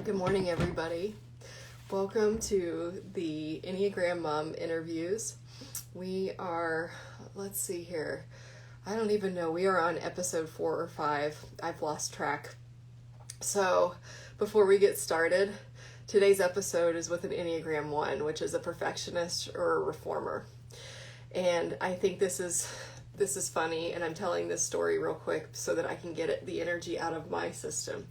Good morning, everybody. Welcome to the Enneagram Mom interviews. We are, let's see here. I don't even know. We are on episode 4 or 5. I've lost track. So before we get started, today's episode is with an Enneagram 1, which is a perfectionist or a reformer. And I think this is funny, and I'm telling this story real quick so that I can get the energy out of my system.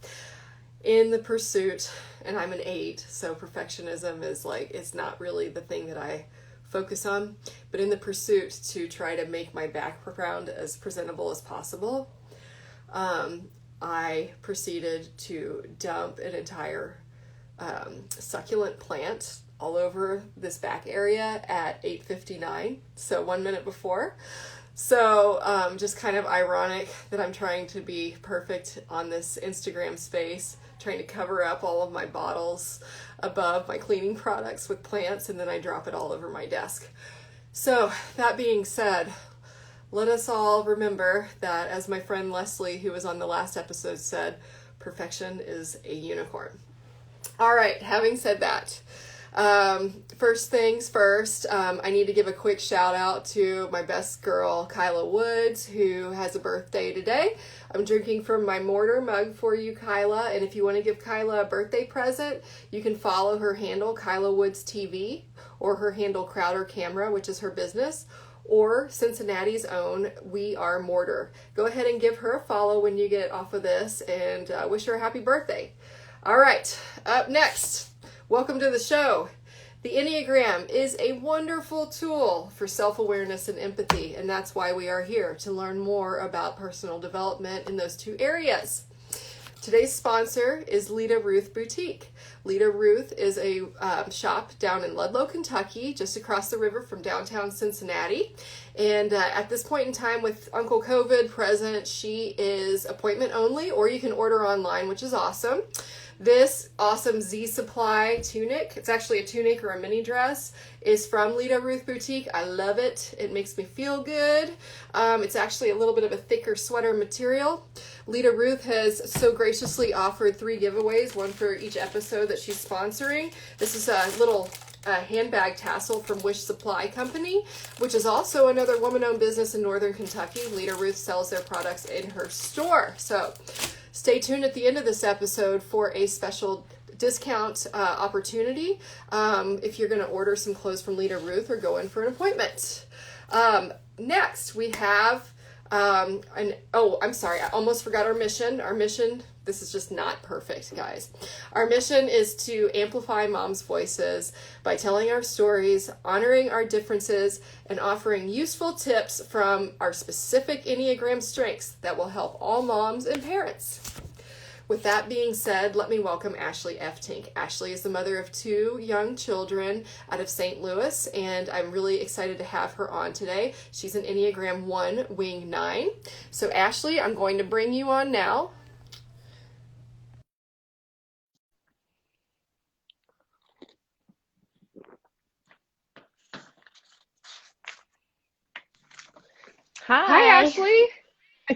In the pursuit, and I'm an 8, so perfectionism is it's not really the thing that I focus on, but in the pursuit to try to make my background as presentable as possible, I proceeded to dump an entire succulent plant all over this back area at 8:59, so 1 minute before. So just kind of ironic that I'm trying to be perfect on this Instagram space, trying to cover up all of my bottles above my cleaning products with plants, and then I drop it all over my desk. So that being said, let us all remember that, as my friend Leslie, who was on the last episode, said, perfection is a unicorn. All right, having said that, first things first, I need to give a quick shout out to my best girl, Kyla Woods, who has a birthday today. I'm drinking from my mortar mug for you, Kyla, and if you want to give Kyla a birthday present, you can follow her handle, Kyla Woods TV, or her handle, Crowder Camera, which is her business, or Cincinnati's own We Are Mortar. Go ahead and give her a follow when you get off of this, and wish her a happy birthday. All right, up next. Welcome to the show. The Enneagram is a wonderful tool for self-awareness and empathy, and that's why we are here, to learn more about personal development in those two areas. Today's sponsor is Lita Ruth Boutique. Lita Ruth is a shop down in Ludlow, Kentucky, just across the river from downtown Cincinnati. And at this point in time, with Uncle COVID present, she is appointment only, or you can order online, which is awesome. This awesome Z Supply tunic, it's actually a tunic or a mini dress, is from Lita Ruth Boutique. I love it. It makes me feel good. It's actually a little bit of a thicker sweater material. Lita Ruth has so graciously offered 3 giveaways, one for each episode that she's sponsoring. This is a little handbag tassel from Wish Supply Company, which is also another woman-owned business in Northern Kentucky. Lita Ruth sells their products in her store. So stay tuned at the end of this episode for a special discount opportunity if you're going to order some clothes from Lita Ruth or go in for an appointment. Next, we have, I'm sorry, I almost forgot our mission. Our mission, this is just not perfect, guys. Our mission is to amplify moms' voices by telling our stories, honoring our differences, and offering useful tips from our specific Enneagram strengths that will help all moms and parents. With that being said, let me welcome Ashley Eftink. Ashley is the mother of 2 young children out of St. Louis, and I'm really excited to have her on today. She's an Enneagram 1, Wing 9. So Ashley, I'm going to bring you on now. Hi, Ashley.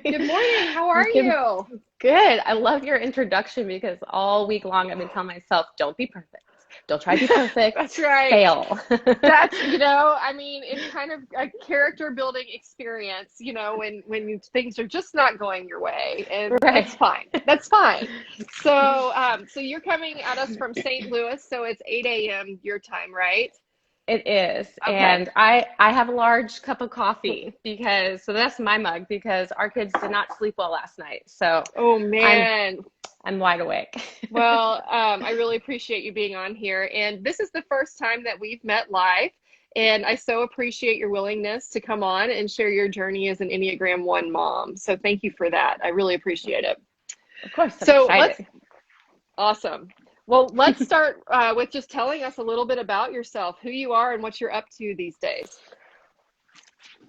Good morning. How are you? Good. I love your introduction because all week long I've been telling myself, don't be perfect. Don't try to be perfect. That's right. Fail. That's, it's kind of a character building experience, when things are just not going your way, and Right. That's fine. That's fine. So, so you're coming at us from St. Louis, so it's 8 a.m. your time, right? It is. Okay. And I have a large cup of coffee so that's my mug because our kids did not sleep well last night. So oh man, I'm wide awake. Well, I really appreciate you being on here. And this is the first time that we've met live. And I so appreciate your willingness to come on and share your journey as an Enneagram 1 mom. So thank you for that. I really appreciate it. Of course. I'm Awesome. Well, let's start with just telling us a little bit about yourself, who you are and what you're up to these days.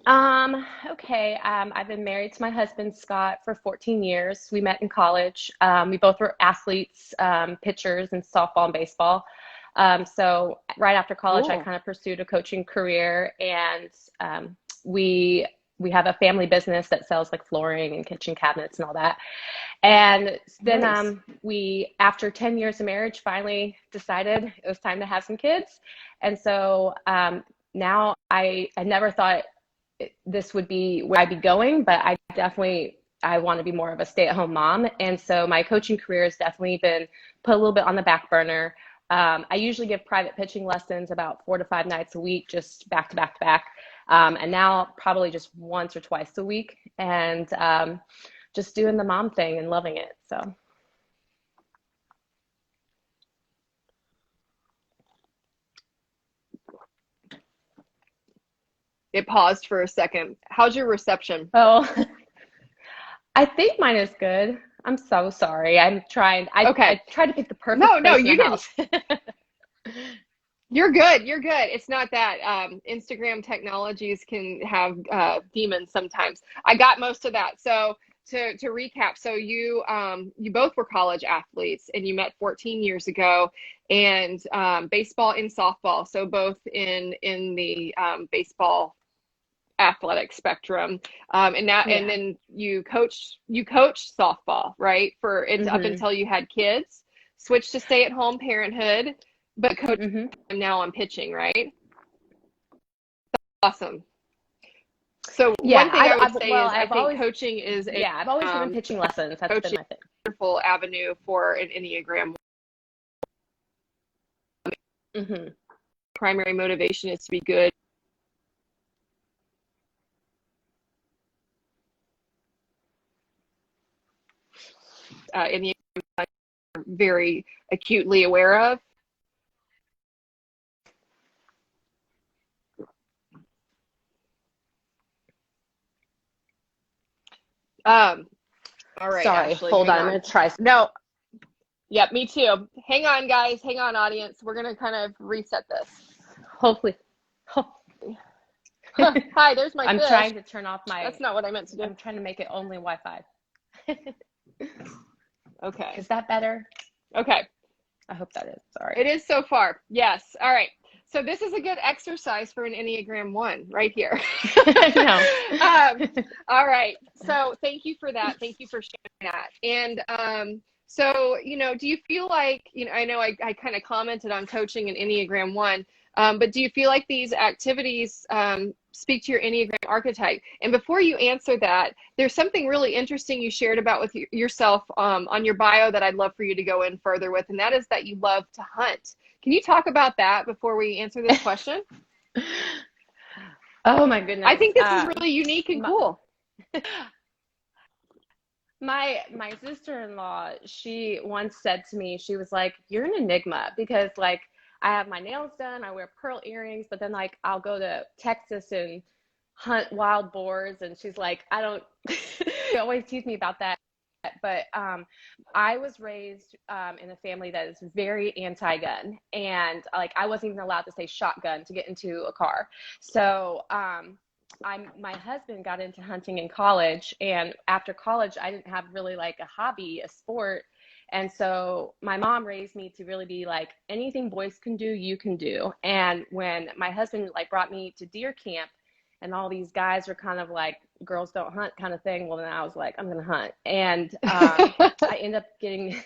Okay. I've been married to my husband, Scott, for 14 years. We met in college. We both were athletes, pitchers in softball and baseball. So right after college, Cool. I kind of pursued a coaching career, and we we have a family business that sells like flooring and kitchen cabinets and all that. And then Nice. we, after 10 years of marriage, finally decided it was time to have some kids. And so now I never thought this would be where I'd be going, but I want to be more of a stay-at-home mom. And so my coaching career has definitely been put a little bit on the back burner. I usually give private pitching lessons about 4 to 5 nights a week, just back to back to back. And now probably just once or twice a week, and just doing the mom thing and loving it. So. It paused for a second. How's your reception? Oh, I think mine is good. I'm so sorry. I'm trying. Okay. I tried to pick the perfect No, place in you the didn't. house. You're good. You're good. It's not that. Instagram technologies can have demons sometimes. I got most of that. So to recap, so you both were college athletes and you met 14 years ago, and baseball and softball. So both in the baseball athletic spectrum, and now Yeah. and then you coached softball, right? For it's up Mm-hmm. until you had kids, switched to stay-at-home parenthood, but coach Mm-hmm. now on pitching, right? Awesome. So Yeah. one thing I would say is I I've think always, coaching is a yeah, I've always given pitching lessons. That's been coaching my thing. wonderful avenue for an Enneagram. Mm-hmm. Primary motivation is to be good. Enneagram are very acutely aware of. All right, Sorry, Ashley, hold hang on. I'm on. going to try. No, yep, me too. Hang on, guys. Hang on, audience. We're gonna kind of reset this. Hopefully. Hi, there's my I'm fish. trying to turn off my. That's not what I meant to do. I'm trying to make it only Wi-Fi. Okay. Is that better? Okay. I hope that is. Sorry. It is so far. Yes. All right. So this is a good exercise for an Enneagram 1 right here. No. All right. So thank you for that. Thank you for sharing that. And so, do you feel like, I know I kind of commented on coaching an Enneagram 1, but do you feel like these activities speak to your Enneagram archetype? And before you answer that, there's something really interesting you shared about with yourself on your bio that I'd love for you to go in further with, and that is that you love to hunt. Can you talk about that before we answer this question? Oh my goodness. I think this is really unique and cool. My sister-in-law, she once said to me, she was like, "You're an enigma," because like I have my nails done, I wear pearl earrings, but then like I'll go to Texas and hunt wild boars, and she's like, I don't. She always tease me about that. But I was raised in a family that is very anti-gun, and like I wasn't even allowed to say shotgun to get into a car. So my husband got into hunting in college, and after college, I didn't have really like a hobby, a sport. And so my mom raised me to really be like, anything boys can do, you can do. And when my husband like brought me to deer camp, and all these guys were kind of like, girls don't hunt kind of thing. Well, then I was like, I'm gonna hunt, and I end up getting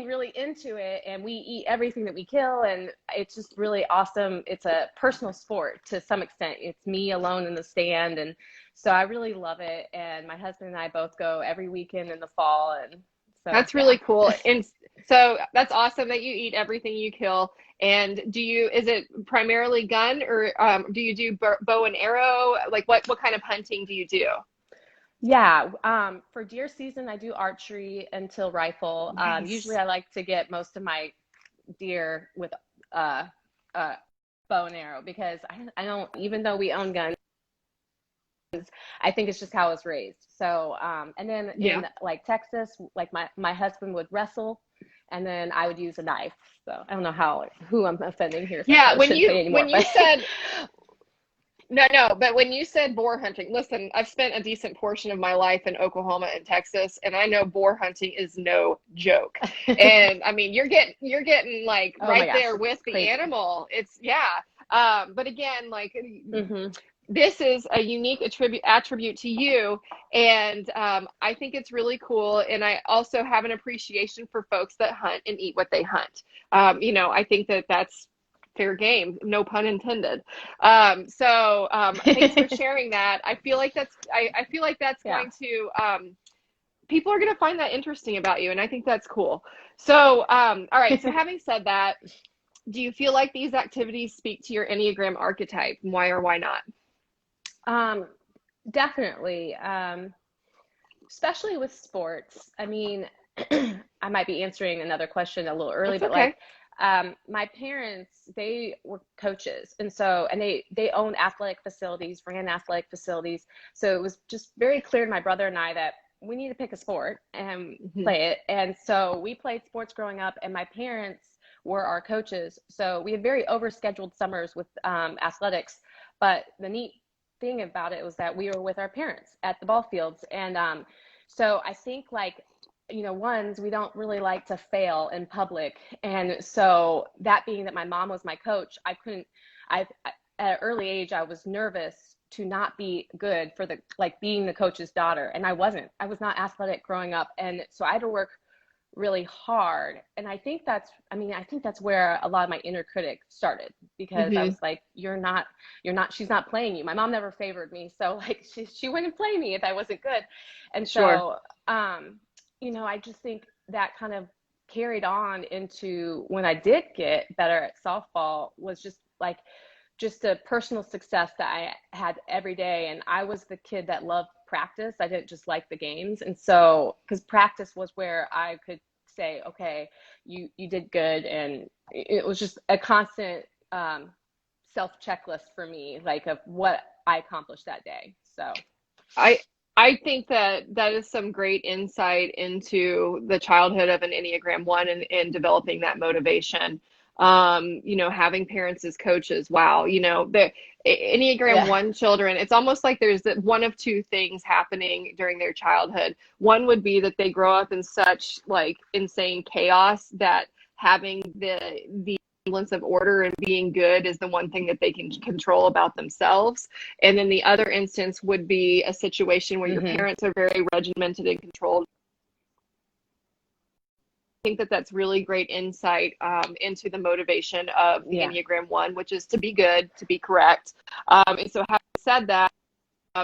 really into it, and we eat everything that we kill, and it's just really awesome. It's a personal sport to some extent. It's me alone in the stand, and so I really love it. And my husband and I both go every weekend in the fall, and so that's really cool. And so that's awesome that you eat everything you kill. And is it primarily gun, or do you do bow and arrow? Like what kind of hunting do you do? Yeah, for deer season, I do archery until rifle. Nice. Usually I like to get most of my deer with bow and arrow, because I don't, even though we own guns, I think it's just how I was raised. So, and then in like Texas, like my husband would wrestle, and then I would use a knife. So I don't know who I'm offending here. So yeah, when you said no, but when you said boar hunting, listen, I've spent a decent portion of my life in Oklahoma and Texas, and I know boar hunting is no joke. And I mean, you're getting like right there with the animal. It's but again, like this is a unique attribute to you. And I think it's really cool. And I also have an appreciation for folks that hunt and eat what they hunt. I think that that's fair game, no pun intended. Thanks for sharing that. I feel like that's Yeah. going to, people are going to find that interesting about you. And I think that's cool. So, all right. So having said that, do you feel like these activities speak to your Enneagram archetype? Why or why not? Um, Definitely. Especially with sports. I mean, I might be answering another question a little early, That's but okay. like, my parents, they were coaches, and they owned athletic facilities, ran athletic facilities. So it was just very clear to my brother and I that we need to pick a sport and Mm-hmm. play it. And so we played sports growing up, and my parents were our coaches. So we had very overscheduled summers with athletics. But the neat thing about it was that we were with our parents at the ball fields. And so I think, like, ones, we don't really like to fail in public. And so that being that my mom was my coach, at an early age, I was nervous to not be good for the, like, being the coach's daughter. And I was not athletic growing up. And so I had to work really hard. And I think that's where a lot of my inner critic started, because I Mm-hmm. was like, she's not playing you. My mom never favored me. So like she wouldn't play me if I wasn't good. And Sure. so, I just think that kind of carried on into when I did get better at softball, was just a personal success that I had every day. And I was the kid that loved practice. I didn't just like the games. And so, because practice was where I could say, okay, you did good. And it was just a constant self checklist for me, like, of what I accomplished that day. So, I I think that that is some great insight into the childhood of an Enneagram one and developing that motivation. Having parents as coaches. Wow, the Enneagram yeah. one children, it's almost like there's one of two things happening during their childhood. One would be that they grow up in such like insane chaos that having the semblance of order and being good is the one thing that they can control about themselves. And then the other instance would be a situation where your Mm-hmm. parents are very regimented and controlled. I think that that's really great insight into the motivation of the Yeah. Enneagram One, which is to be good, to be correct. And so, having said that,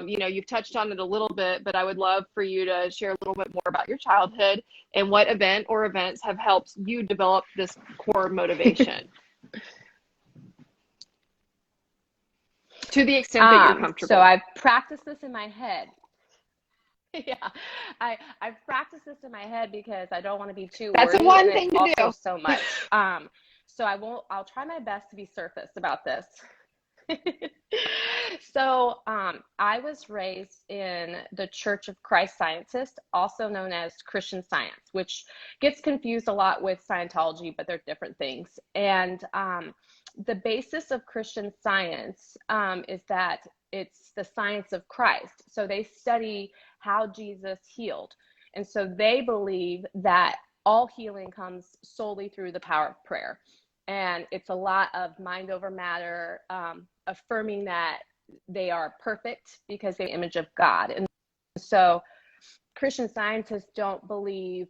you've touched on it a little bit, but I would love for you to share a little bit more about your childhood and what event or events have helped you develop this core motivation to the extent that you're So comfortable. I've practiced this in my head. Yeah, I've practiced this in my head because I don't want to be too That's a wordy, and one it's thing to also do. so much. So I'll try my best to be surface about this. So, I was raised in the Church of Christ Scientist, also known as Christian Science, which gets confused a lot with Scientology, but they're different things. And the basis of Christian Science is that it's the science of Christ. So they study how Jesus healed. And so they believe that all healing comes solely through the power of prayer. And it's a lot of mind over matter, affirming that they are perfect because they're the image of God. And so Christian scientists don't believe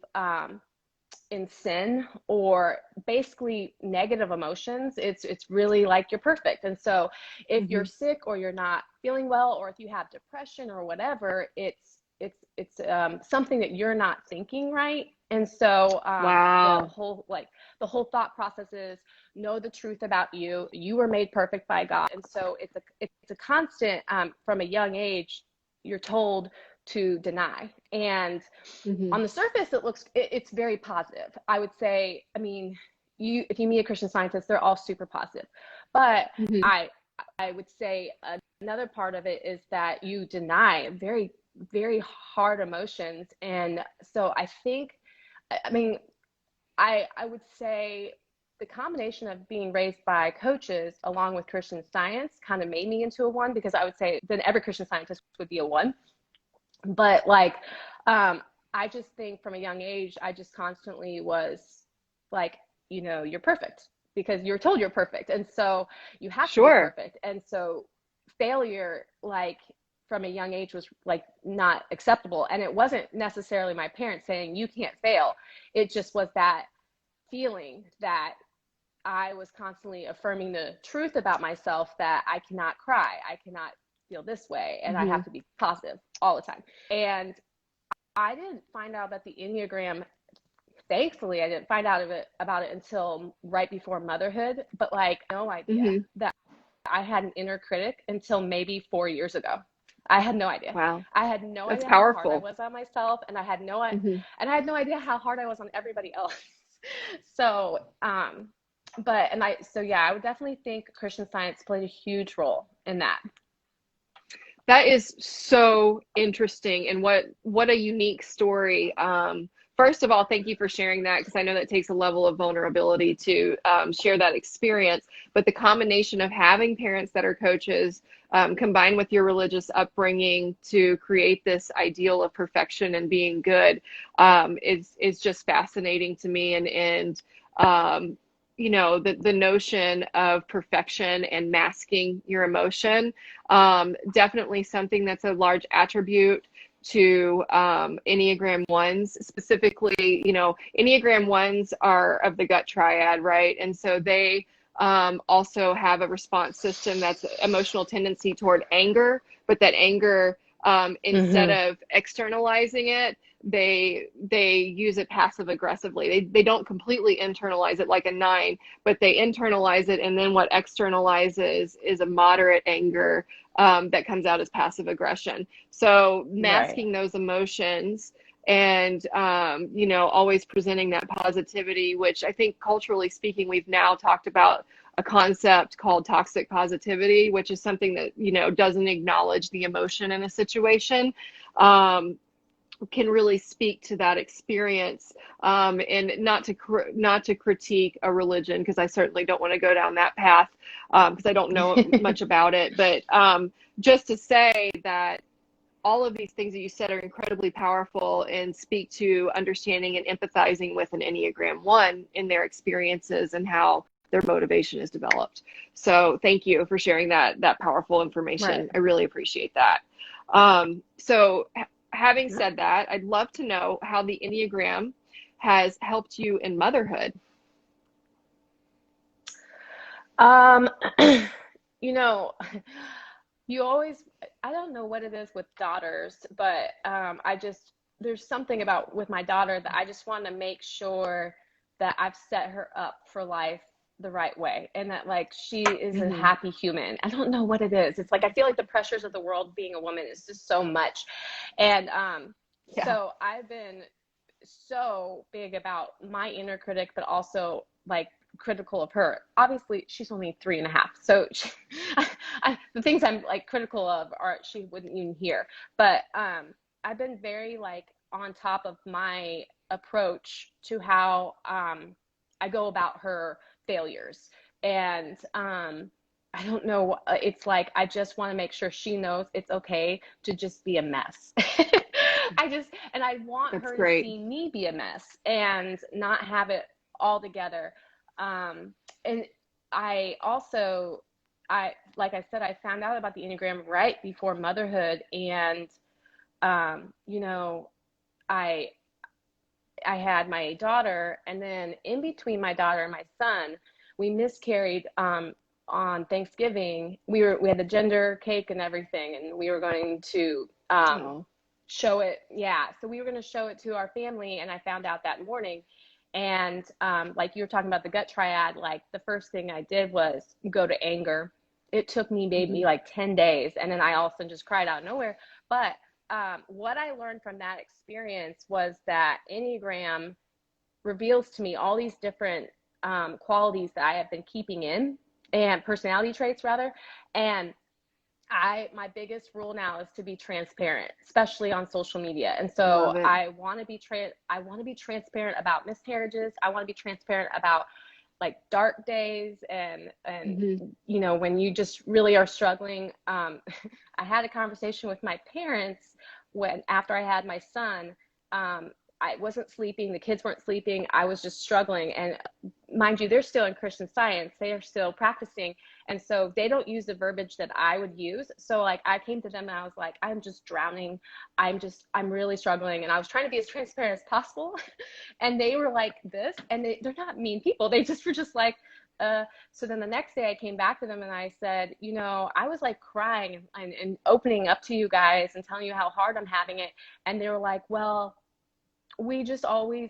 in sin or basically negative emotions. It's really like you're perfect. And so if Mm-hmm. you're sick or you're not feeling well, or if you have depression or whatever, it's something that you're not thinking right. And so Wow. the whole thought process is, know the truth about you. You were made perfect by God. And so it's a constant, from a young age, you're told to deny. And Mm-hmm. on the surface, it's very positive. I would say, I mean, if you meet a Christian Scientist, they're all super positive. But Mm-hmm. I I would say another part of it is that you deny very, very hard emotions. And so I think, I mean, I would say the combination of being raised by coaches along with Christian Science kind of made me into a one, because I would say then every Christian Scientist would be a one. But like, I just think from a young age, I just constantly was like, you're perfect because you're told you're perfect. And so you have to be Sure. perfect. And so failure, like from a young age, was like not acceptable. And it wasn't necessarily my parents saying you can't fail. It just was that feeling that I was constantly affirming the truth about myself, that I cannot cry, I cannot feel this way, and I have to be positive all the time. And I didn't find out about the Enneagram. Thankfully, I didn't find out about it until right before motherhood, but like no idea that I had an inner critic until maybe 4 years ago. I had no idea. Wow. I had no That's idea powerful. how hard I was on myself, and I had no idea how hard I was on everybody else. So, I would definitely think Christian Science played a huge role in that. That is so interesting, and what a unique story. First of all, thank you for sharing that, because I know that takes a level of vulnerability to share that experience. But the combination of having parents that are coaches, combined with your religious upbringing to create this ideal of perfection and being good, is just fascinating to me. And you know, the notion of perfection and masking your emotion, definitely something that's a large attribute to Enneagram 1s. Specifically, you know, Enneagram 1s are of the gut triad, right? And so they also have a response system that's emotional tendency toward anger, but that anger, instead of externalizing it, they use it passive aggressively. They don't completely internalize it like a 9, but they internalize it, and then what externalizes is a moderate anger that comes out as passive aggression. So masking those emotions and you know, always presenting that positivity, which I think culturally speaking, we've now talked about a concept called toxic positivity, which is something that, you know, doesn't acknowledge the emotion in a situation. Can really speak to that experience, and not to critique a religion, because I certainly don't want to go down that path, because I don't know much about it, but just to say that all of these things that you said are incredibly powerful and speak to understanding and empathizing with an Enneagram 1 in their experiences and how their motivation is developed. So thank you for sharing that powerful information. I really appreciate that. So having said that, I'd love to know how the Enneagram has helped you in motherhood. You know, I don't know what it is with daughters, but there's something about with my daughter that I just want to make sure that I've set her up for life the right way, and that like she is a happy human. I don't know what it is. It's like I feel like the pressures of the world being a woman is just so much. And so I've been so big about my inner critic, but also like critical of her. Obviously, she's only 3.5, so the things I'm like critical of are she wouldn't even hear. But I've been very like on top of my approach to how I go about her failures. And I don't know, it's like I just want to make sure she knows it's okay to just be a mess. I want her to see me be a mess and not have it all together. And I also, like I said, I found out about the Enneagram right before motherhood. And, you know, I had my daughter, and then in between my daughter and my son, we miscarried on Thanksgiving. We had the gender cake and everything, and we were going to show it. Yeah, so we were going to show it to our family, and I found out that morning. And like you were talking about the gut triad, like the first thing I did was go to anger. It took me maybe like 10 days, and then I all of a sudden just cried out of nowhere. But what I learned from that experience was that Enneagram reveals to me all these different qualities that I have been keeping in, and personality traits rather. And my biggest rule now is to be transparent, especially on social media. And so I want to be transparent about miscarriages. I want to be transparent about like dark days and you know, when you just really are struggling. I had a conversation with my parents after I had my son. I wasn't sleeping. The kids weren't sleeping. I was just struggling. And mind you, they're still in Christian Science. They are still practicing. And so they don't use the verbiage that I would use. So like I came to them and I was like, I'm just drowning. I'm really struggling. And I was trying to be as transparent as possible. And they were like this, and they're not mean people. They just were just like, so then the next day I came back to them and I said, you know, I was like crying and opening up to you guys and telling you how hard I'm having it. And they were like, well, you always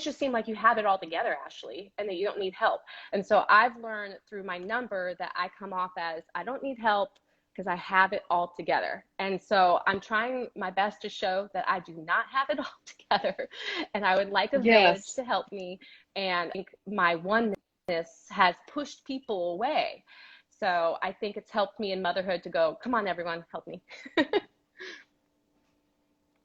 just seem like you have it all together, Ashley, and that you don't need help. And so I've learned through my number that I come off as I don't need help because I have it all together. And so I'm trying my best to show that I do not have it all together. And I would like a village to help me. And I think my oneness has pushed people away. So I think it's helped me in motherhood to go, come on, everyone, help me.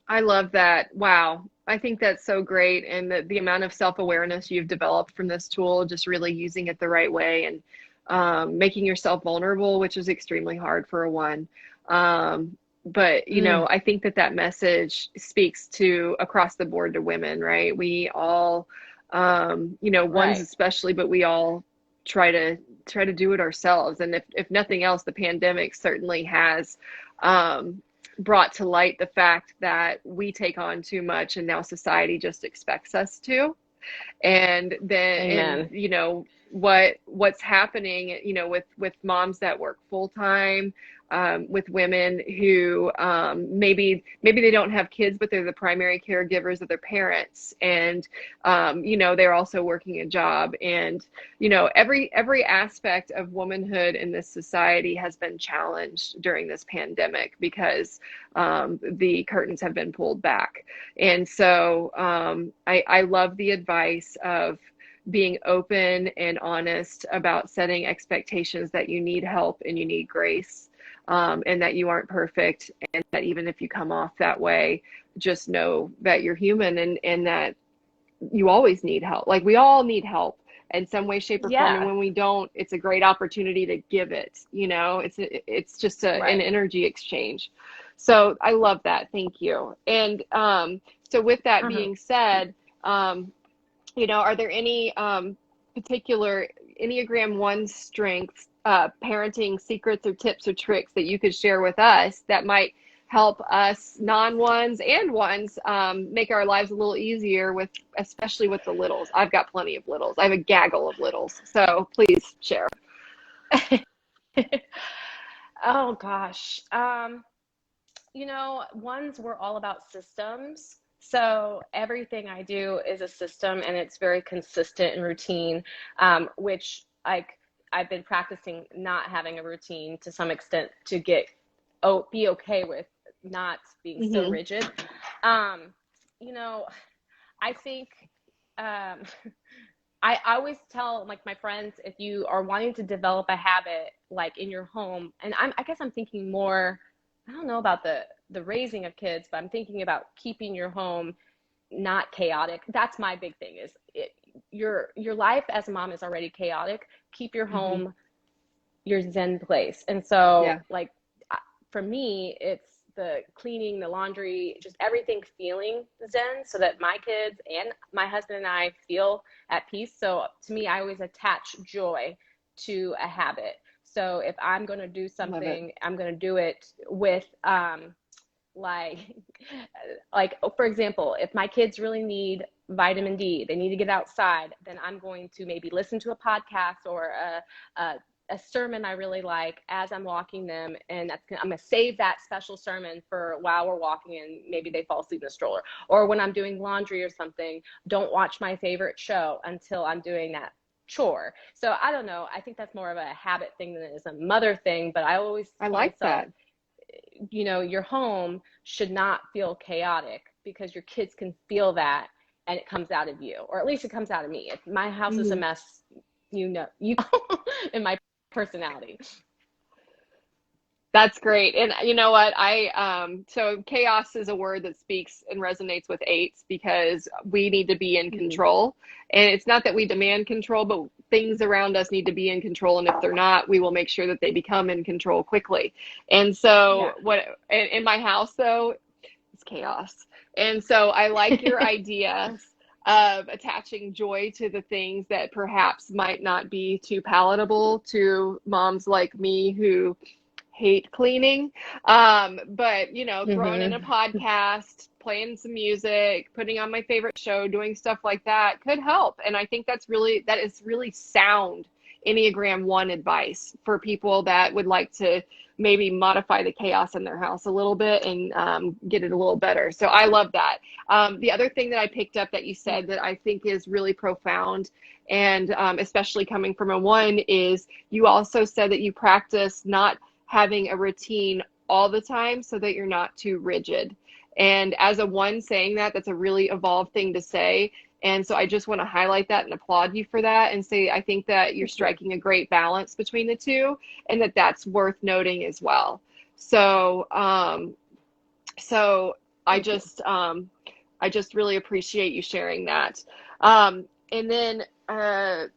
I love that. Wow. I think that's so great. And the amount of self-awareness you've developed from this tool, just really using it the right way and making yourself vulnerable, which is extremely hard for a one. But, you know, I think that message speaks to across the board to women, right? We all, you know, ones especially, but we all try to do it ourselves. And if nothing else, the pandemic certainly has, brought to light the fact that we take on too much and now society just expects us to. And then, and, you know, what's happening, you know, with moms that work full time, with women who maybe they don't have kids, but they're the primary caregivers of their parents, and you know, they're also working a job, and you know, every aspect of womanhood in this society has been challenged during this pandemic because the curtains have been pulled back. And so I love the advice of being open and honest about setting expectations that you need help and you need grace, and that you aren't perfect, and that even if you come off that way, just know that you're human, and that you always need help. Like we all need help in some way, shape, or form. And when we don't, it's a great opportunity to give it. You know, it's just an energy exchange. So I love that. Thank you. And so with that being said, you know, are there any particular Enneagram 1 strengths, parenting secrets or tips or tricks that you could share with us that might help us non-ones and ones make our lives a little easier, especially with the littles? I've got plenty of littles. I have a gaggle of littles. So please share. Oh gosh. You know, ones, we're all about systems. So everything I do is a system, and it's very consistent and routine, which I've been practicing not having a routine to some extent to be okay with not being so rigid. You know, I think I always tell like my friends, if you are wanting to develop a habit like in your home, and I guess I'm thinking more, I don't know about the raising of kids, but I'm thinking about keeping your home not chaotic. That's my big thing, is your life as a mom is already chaotic. Keep your home your zen place. And so like for me, it's the cleaning, the laundry, just everything feeling zen, so that my kids and my husband and I feel at peace. So to me, I always attach joy to a habit. So if I'm going to do something, I'm going to do it with, like, for example, if my kids really need vitamin D, they need to get outside, then I'm going to maybe listen to a podcast or a sermon I really like as I'm walking them. And I'm going to save that special sermon for while we're walking and maybe they fall asleep in the stroller. Or when I'm doing laundry or something, don't watch my favorite show until I'm doing that chore. So I don't know. I think that's more of a habit thing than it is a mother thing, but I like that. You know, your home should not feel chaotic, because your kids can feel that and it comes out of you, or at least it comes out of me. If my house is a mess, you know, in my personality. That's great. And you know what? So chaos is a word that speaks and resonates with 8s, because we need to be in control. And it's not that we demand control, but things around us need to be in control. And if they're not, we will make sure that they become in control quickly. And so in my house, though, it's chaos. And so I like your idea of attaching joy to the things that perhaps might not be too palatable to moms like me who hate cleaning. But you know, throwing in a Mm-hmm. podcast, playing some music, putting on my favorite show, doing stuff like that could help. And I think that is really sound Enneagram 1 advice for people that would like to maybe modify the chaos in their house a little bit and get it a little better. So I love that. The other thing that I picked up that you said that I think is really profound, and especially coming from a 1, is you also said that you practice not having a routine all the time so that you're not too rigid. And as a 1 saying that, that's a really evolved thing to say. And so I just want to highlight that and applaud you for that and say, I think that you're Thank you. striking a great balance between the two and that that's worth noting as well. So, so Thank you. I just really appreciate you sharing that. And then, and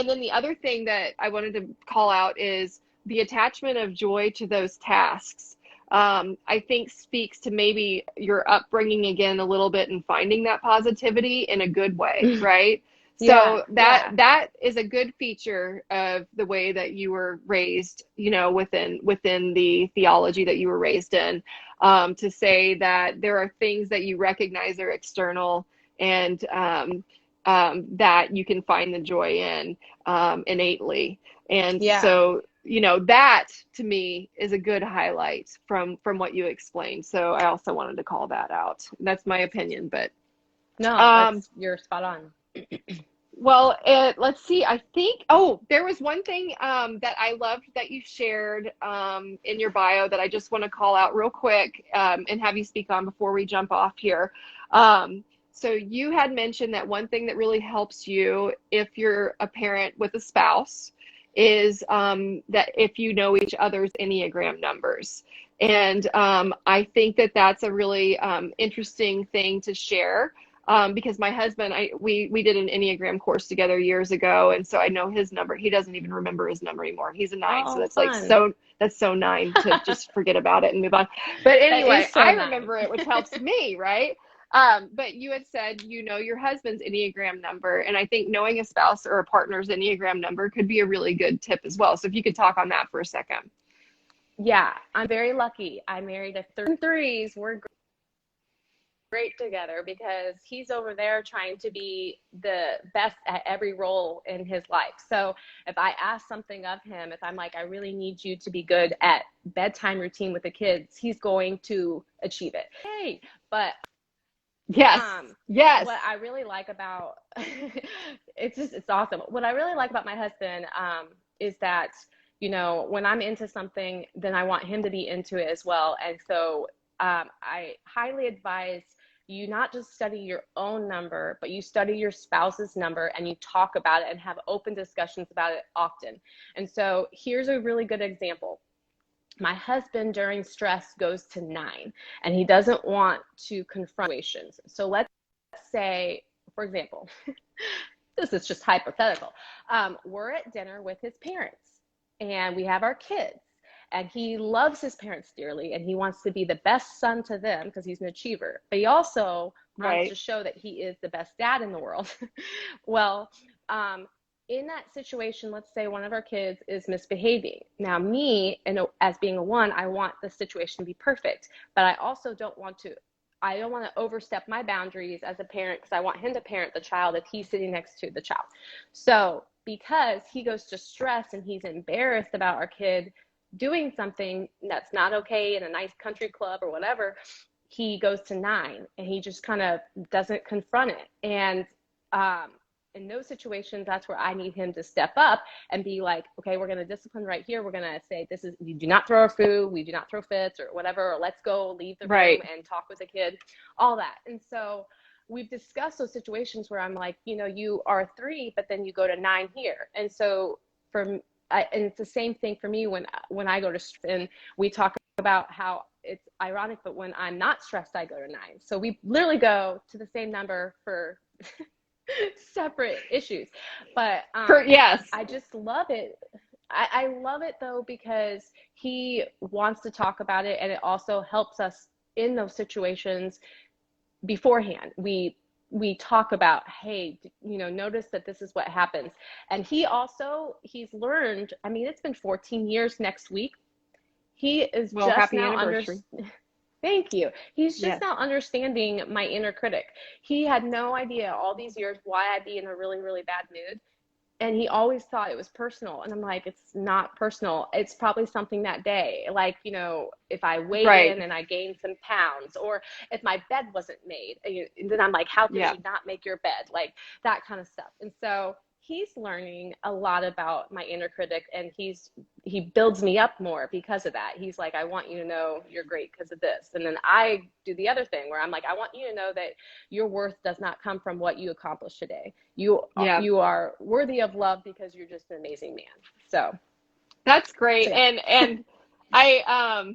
then the other thing that I wanted to call out is the attachment of joy to those tasks. I think speaks to maybe your upbringing again a little bit and finding that positivity in a good way, right? Yeah, So yeah, that is a good feature of the way that you were raised, you know, within the theology that you were raised in, to say that there are things that you recognize are external and that you can find the joy in innately. And yeah. so, you know, that to me is a good highlight from what you explained. So I also wanted to call that out. That's my opinion, but No, um, that's you're spot on. well, let's see. I think, there was one thing that I loved that you shared in your bio that I just want to call out real quick and have you speak on before we jump off here. So you had mentioned that one thing that really helps you if you're a parent with a spouse is that if you know each other's Enneagram numbers. And I think that that's a really interesting thing to share because my husband, we did an Enneagram course together years ago, and so I know his number. He doesn't even remember his number anymore. He's a 9, so Oh, fun. that's so 9 to just forget about it and move on. But That anyway, is so I nice. remember it, which helps me, right? But you had said you know your husband's Enneagram number, and I think knowing a spouse or a partner's Enneagram number could be a really good tip as well. So if you could talk on that for a second. Yeah, I'm very lucky. I married a threes. We're great together because he's over there trying to be the best at every role in his life. So if I ask something of him, if I'm like, I really need you to be good at bedtime routine with the kids, he's going to achieve it. Hey, but Yes, um, yes, what I really like about it's awesome. What I really like about my husband is that when I'm into something, then I want him to be into it as well. And so I highly advise you not just study your own number, but you study your spouse's number and you talk about it and have open discussions about it often. And so here's a really good example. My husband during stress goes to 9 and he doesn't want to confront situations. So let's say, for example, this is just hypothetical. We're at dinner with his parents and we have our kids and he loves his parents dearly and he wants to be the best son to them because he's an achiever, but he also wants to right. show that he is the best dad in the world. Well, in that situation, let's say one of our kids is misbehaving. Now, me, and as being a 1, I want the situation to be perfect, but I also don't want to. I don't want to overstep my boundaries as a parent because I want him to parent the child if he's sitting next to the child. So, because he goes to stress and he's embarrassed about our kid doing something that's not okay in a nice country club or whatever, he goes to 9 and he just kind of doesn't confront it. And in those situations, that's where I need him to step up and be like, okay, we're going to discipline right here. We're going to say, this is, you do not throw our food. We do not throw fits or whatever, or let's go leave the room Right. and talk with the kid, all that. And so we've discussed those situations where I'm like, you are 3, but then you go to 9 here. And so and it's the same thing for me when I go to, and we talk about how it's ironic, but when I'm not stressed, I go to 9. So we literally go to the same number for separate issues. But Yes. I just love it. I love it though because he wants to talk about it and it also helps us in those situations beforehand. We talk about, hey, you know, notice that this is what happens. And he's learned, I mean, it's been 14 years next week. He is Well, just happy now anniversary. Thank you. He's just Yes. now understanding my inner critic. He had no idea all these years why I'd be in a really, really bad mood. And he always thought it was personal. And I'm like, it's not personal. It's probably something that day. Like, you know, if I weighed Right. in and I gained some pounds, or if my bed wasn't made, and then I'm like, how could Yeah. you not make your bed? Like that kind of stuff. And so he's learning a lot about my inner critic, and he builds me up more because of that. He's like, I want you to know you're great because of this. And then I do the other thing where I'm like, I want you to know that your worth does not come from what you accomplished today. You are worthy of love because you're just an amazing man. So That's great. yeah. And I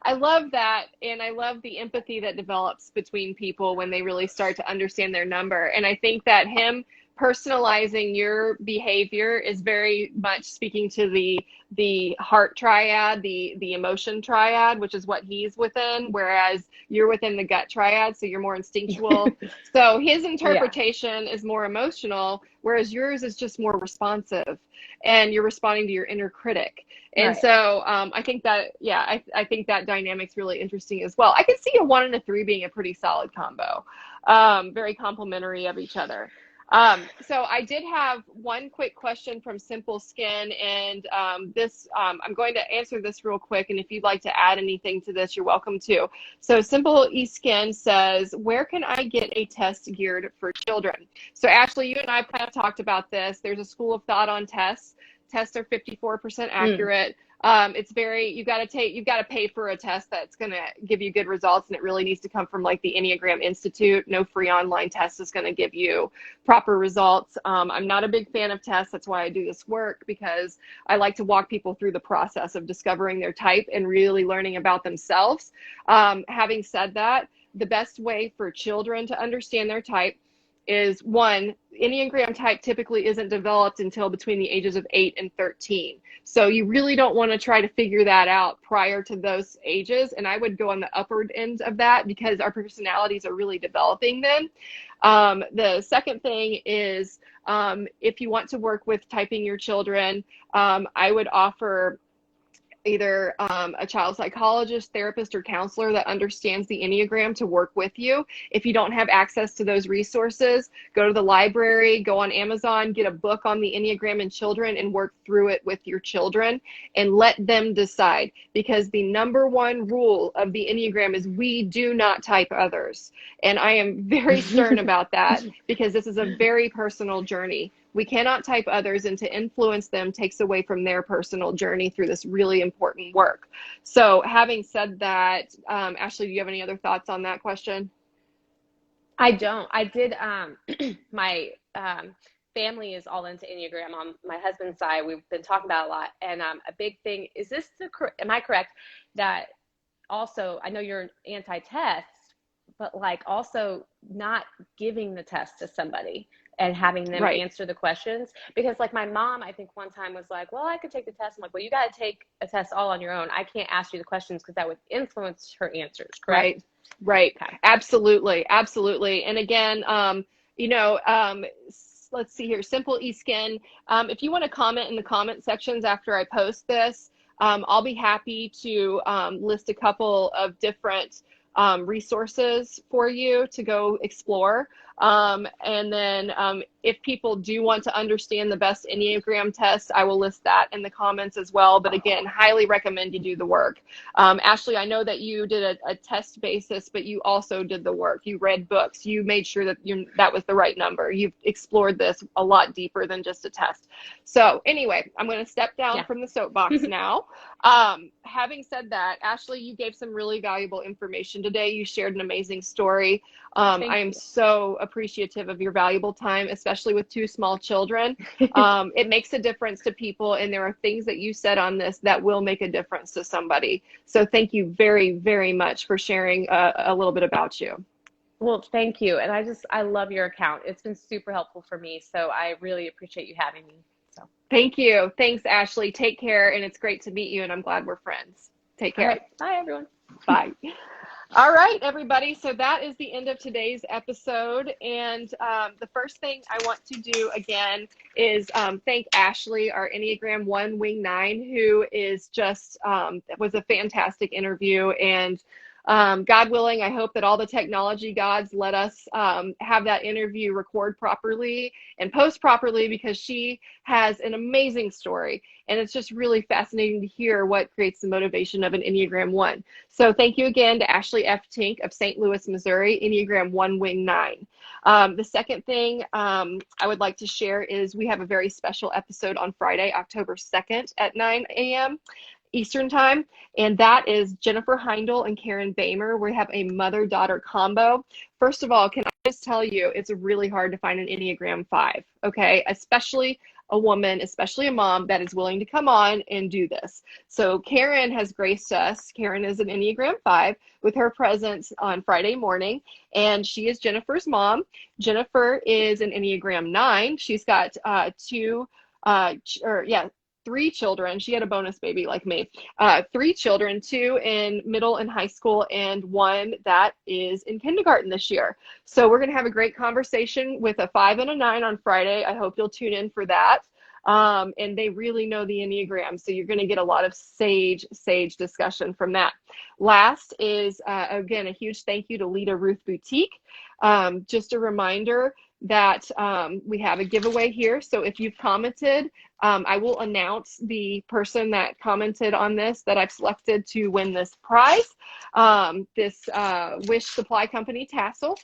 I love that, and I love the empathy that develops between people when they really start to understand their number. And I think that him personalizing your behavior is very much speaking to the heart triad, the emotion triad, which is what he's within, whereas you're within the gut triad, so you're more instinctual. So his interpretation is more emotional, whereas yours is just more responsive, and you're responding to your inner critic. And Right. so I think that, I think that dynamic's really interesting as well. I can see a 1 and a 3 being a pretty solid combo, very complementary of each other. So I did have one quick question from Simple Skin, and I'm going to answer this real quick, and if you'd like to add anything to this, you're welcome to. So Simple Skin says, where can I get a test geared for children? So Ashley, you and I have kind of talked about this. There's a school of thought on tests. Tests are 54% accurate. It's you've got to pay for a test that's going to give you good results, and it really needs to come from like the Enneagram Institute. No free online test is going to give you proper results. I'm not a big fan of tests. That's why I do this work, because I like to walk people through the process of discovering their type and really learning about themselves. Having said that, the best way for children to understand their type is, one, Enneagram type typically isn't developed until between the ages of 8 and 13. So you really don't want to try to figure that out prior to those ages. And I would go on the upward end of that, because our personalities are really developing then. The second thing is, if you want to work with typing your children, I would offer either a child psychologist, therapist, or counselor that understands the Enneagram to work with you. If you don't have access to those resources, go to the library, go on Amazon, get a book on the Enneagram and children, and work through it with your children and let them decide. Because the number one rule of the Enneagram is we do not type others. And I am very stern about that, because this is a very personal journey. We cannot type others, and to influence them takes away from their personal journey through this really important work. So having said that, Ashley, do you have any other thoughts on that question? I don't. I did. My family is all into Enneagram on my husband's side. We've been talking about it a lot. And a big thing is this, am I correct that also, I know you're anti-test, but like also not giving the test to somebody and having them answer the questions? Because like my mom, I think one time was like, well, I could take the test. I'm like, well, you got to take a test all on your own. I can't ask you the questions because that would influence her answers, correct? Right. Okay. Absolutely. And again, let's see here. Simple Skin. If you want to comment in the comment sections after I post this, I'll be happy to list a couple of different resources for you to go explore. And then if people do want to understand the best Enneagram test, I will list that in the comments as well. But again, highly recommend you do the work. Ashley, I know that you did a test basis, but you also did the work. You read books. You made sure that that was the right number. You've explored this a lot deeper than just a test. So anyway, I'm going to step down from the soapbox now. Having said that, Ashley, you gave some really valuable information today. You shared an amazing story. I am so appreciative of your valuable time, especially with 2 small children. It makes a difference to people, and there are things that you said on this that will make a difference to somebody. So thank you very, very much for sharing a little bit about you. Well, thank you. And I love your account. It's been super helpful for me. So I really appreciate you having me. So thank you. Thanks, Ashley. Take care. And it's great to meet you. And I'm glad we're friends. Take care. All right. Bye, everyone. Bye. All right, everybody. So that is the end of today's episode. And the first thing I want to do again is thank Ashley, our Enneagram 1 Wing 9, who is just, was a fantastic interview. And God willing, I hope that all the technology gods let us have that interview record properly and post properly, because she has an amazing story. And it's just really fascinating to hear what creates the motivation of an Enneagram 1. So thank you again to Ashley Eftink of St. Louis, Missouri, Enneagram 1 Wing 9. The second thing I would like to share is we have a very special episode on Friday, October 2nd at 9 a.m. Eastern Time, and that is Jennifer Heindel and Karen Bamer. We have a mother-daughter combo. First of all, can I just tell you, it's really hard to find an Enneagram 5, okay? Especially a woman, especially a mom that is willing to come on and do this. So Karen has graced us. Karen is an Enneagram 5 with her presence on Friday morning, and she is Jennifer's mom. Jennifer is an Enneagram 9. She's got three children. She had a bonus baby like me. 3 children, 2 in middle and high school, and 1 that is in kindergarten this year. So we're going to have a great conversation with a 5 and a 9 on Friday. I hope you'll tune in for that. And they really know the Enneagram, so you're going to get a lot of sage discussion from that. Last is, again, a huge thank you to Lita Ruth Boutique. Just a reminder that we have a giveaway here. So if you've commented, I will announce the person that commented on this that I've selected to win this prize, this Wish Supply Company tassel.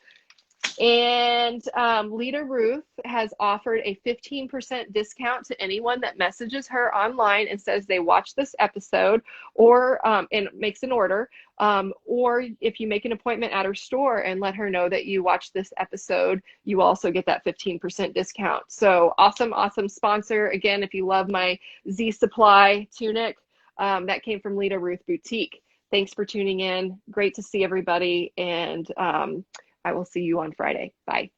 And Lita Ruth has offered a 15% discount to anyone that messages her online and says they watched this episode, or and makes an order, or if you make an appointment at her store and let her know that you watched this episode, you also get that 15% discount. So awesome sponsor. Again, if you love my Z Supply tunic, that came from Lita Ruth Boutique. Thanks for tuning in. Great to see everybody, and I will see you on Friday. Bye.